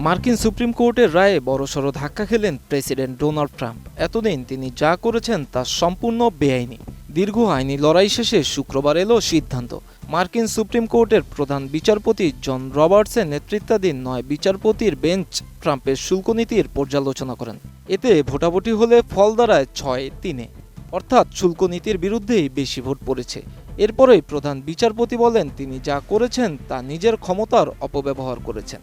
মার্কিন সুপ্রিম কোর্টের রায়ে বড়সড় ধাক্কা খেলেন প্রেসিডেন্ট ডোনাল্ড ট্রাম্প। এতদিন তিনি যা করেছেন তা সম্পূর্ণ বেআইনি। দীর্ঘ আইনি লড়াই শেষে শুক্রবার এলো সিদ্ধান্ত। মার্কিন সুপ্রিম কোর্টের প্রধান বিচারপতি জন রবার্টসের নেতৃত্বাধীন ৯ বিচারপতির বেঞ্চ ট্রাম্পের শুল্ক নীতির পর্যালোচনা করেন। এতে ভোটাভুটি হলে ফল দাঁড়ায় ৬-৩, অর্থাৎ শুল্ক নীতির বিরুদ্ধেই বেশি ভোট পড়েছে। এরপরেই প্রধান বিচারপতি বলেন তিনি যা করেছেন তা নিজের ক্ষমতার অপব্যবহার করেছেন।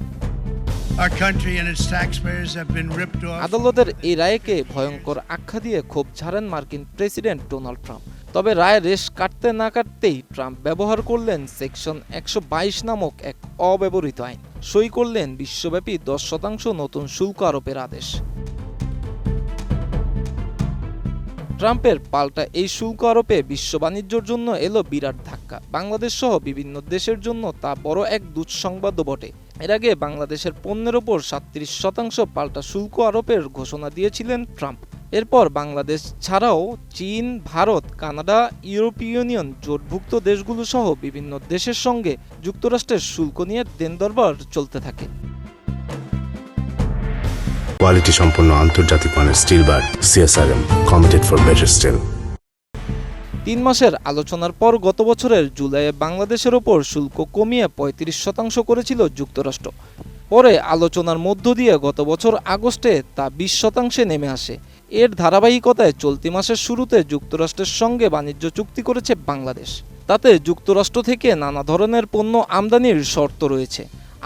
আদালতের এই রায়কে ভয়ঙ্কর আখ্যা দিয়ে ক্ষোভ ঝাড়েন মার্কিন প্রেসিডেন্ট ডোনাল্ড ট্রাম্প। তবে রায়ের রেশ কাটতে না কাটতেই ট্রাম্প ব্যবহার করলেন সেকশন ১২২ নামক এক অব্যবহৃত আইন। সই করলেন বিশ্বব্যাপী ১০% নতুন শুল্ক আরোপের আদেশ। ট্রাম্পের পাল্টা এই শুল্ক আরোপে বিশ্ব বাণিজ্যের জন্য এলো বিরাট ধাক্কা। বাংলাদেশ সহ বিভিন্ন দেশের জন্য তা বড় এক দুঃসংবাদও বটে। এর আগে বাংলাদেশের পণ্যের ওপর ৩৭% পাল্টা শুল্ক আরোপের ঘোষণা দিয়েছিলেন ট্রাম্প। এরপর বাংলাদেশ ছাড়াও চীন, ভারত, কানাডা, ইউরোপীয় ইউনিয়ন, জোটভুক্ত দেশগুলো সহ বিভিন্ন দেশের সঙ্গে যুক্তরাষ্ট্রের শুল্ক নিয়ে দেনদরবার চলতে থাকে। কোয়ালিটি সম্পন্ন আন্তর্জাতিক মানের still bar CSRM, committed for better still. ৩ মাসের আলোচনার পর গত বছরের জুলাইয়ে বাংলাদেশের ওপর শুল্ক কমিয়ে ৩৫% করেছিল যুক্তরাষ্ট্র। পরে আলোচনার মধ্য দিয়ে গত বছর আগস্টে তা ২০% নেমে আসে। এর ধারাবাহিকতায় চলতি মাসের শুরুতে যুক্তরাষ্ট্রের সঙ্গে বাণিজ্য চুক্তি করেছে বাংলাদেশ। তাতে যুক্তরাষ্ট্র থেকে নানা ধরনের পণ্য আমদানির শর্ত রয়েছে।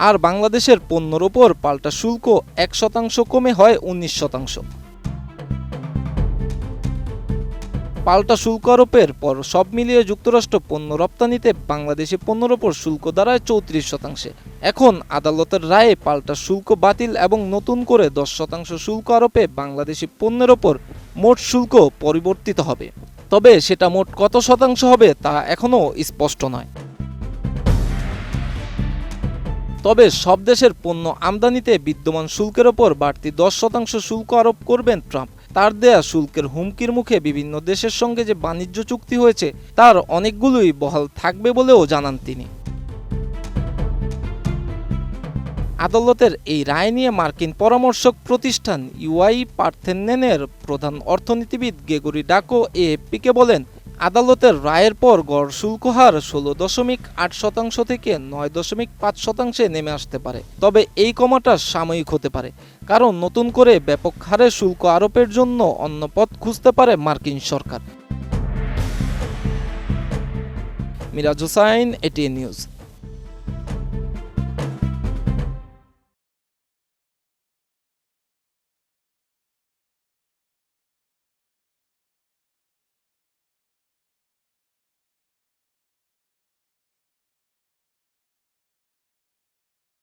আর বাংলাদেশের পণ্যের ওপর পাল্টা শুল্ক ১% কমে হয় ১৯%। পাল্টা শুল্ক আরোপের পর সব মিলিয়ে যুক্তরাষ্ট্র পণ্য রপ্তানিতে বাংলাদেশি পণ্যের ওপর শুল্ক দাঁড়ায় ৩৪%। এখন আদালতের রায়ে পাল্টা শুল্ক বাতিল এবং নতুন করে ১০% শুল্ক আরোপে বাংলাদেশি পণ্যের ওপর মোট শুল্ক পরিবর্তিত হবে। তবে সেটা মোট কত শতাংশ হবে তা এখনও স্পষ্ট নয়। তবে সব দেশের পণ্য আমদানিতে বিদ্যমান শুল্কের ওপর বাড়তি ১০% শুল্ক আরোপ করবেন ট্রাম্প। তার দেয়া শুল্কের হুমকির মুখে বিভিন্ন দেশের সঙ্গে যে বাণিজ্য চুক্তি হয়েছে তার অনেকগুলোই বহাল থাকবে বলেও জানান তিনি। আদালতের এই রায় নিয়ে মার্কিন পরামর্শক প্রতিষ্ঠান ইউআই পার্থেনেনের প্রধান অর্থনীতিবিদ গ্রেগরি ডাকো AFP-কে বলেন, আদালতের রায়ের পর গড় শুল্ক হার ১৬.৮% থেকে ৯.৫% নেমে আসতে পারে। তবে এই কমাটা সাময়িক হতে পারে, কারণ নতুন করে ব্যাপক হারে শুল্ক আরোপের জন্য অন্য পথ খুঁজতে পারে মার্কিন সরকার। Miraj Hossain, ATN news.